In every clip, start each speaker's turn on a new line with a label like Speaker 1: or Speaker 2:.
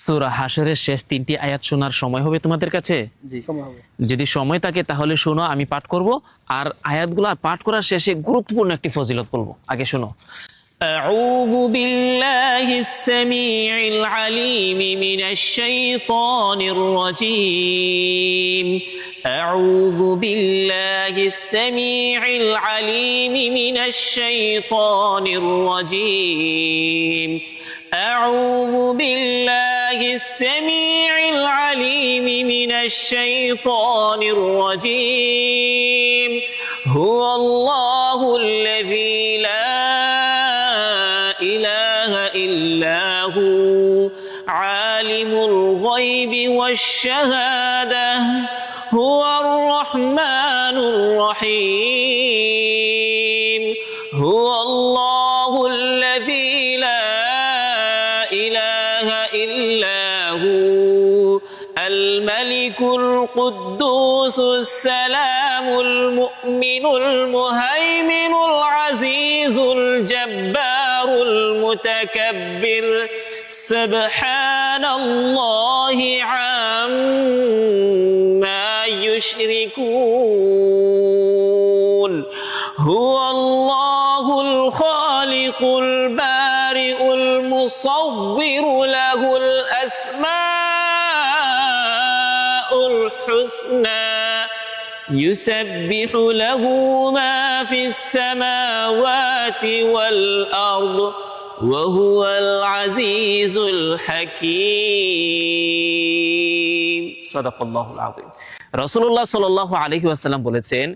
Speaker 1: সূরা হাশরের শেষ 3টি আয়াত শোনার সময় হবে তোমাদের কাছে?
Speaker 2: জি সময় হবে।
Speaker 1: যদি সময় থাকে তাহলে শোনো, আমি পাঠ করব, আর আয়াতগুলো পাঠ করার শেষে গুরুত্বপূর্ণ একটি ফজিলত বলবো। আগে শোনো। أعوذ بالله السميع العليم من الشيطان الرجيم. أعوذ بالله السميع العليم من الشيطان الرجيم. أعوذ بالله السميع العليم من الشيطان الرجيم. هو الله الذي لا إله إلا هو عالم الغيب والشهادة هو الرحمن الرحيم. هو الله الذي لا إله إلا هو الملك القدوس السلام المؤمن المهيمن العزيز الجبار المتكبر سبحان الله عما يشركون. هو الله الخالق البارئ المصور له الأسماء الحسنى يسبح له ما في السماوات والأرض وهو العزيز الحكيم. صدق الله العظيم. রাসূলুল্লাহ সাল্লাল্লাহু আলাইহি ওয়াসাল্লাম বলেছেন,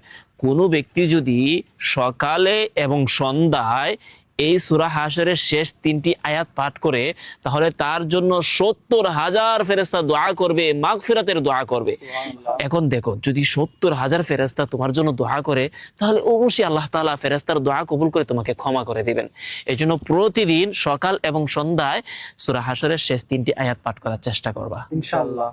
Speaker 1: কোন ব্যক্তি যদি সকালে এবং সন্ধ্যায় এই সূরা হাশরের শেষ 3টি আয়াত পাঠ করে, তাহলে তার জন্য 70,000 ফেরেশতা দোয়া করবে, মাগফিরাতের দোয়া করবে। এখন দেখো, যদি 70,000 ফেরেশতা তোমার জন্য দোয়া করে, তাহলে অবশ্যই আল্লাহ তাআলা ফেরেশতার দোয়া কবুল করে তোমাকে ক্ষমা করে দিবেন। এজন্য প্রতিদিন সকাল এবং সন্ধ্যায় সূরা হাশরের শেষ 3টি আয়াত পাঠ করার চেষ্টা করবা
Speaker 2: ইনশাআল্লাহ।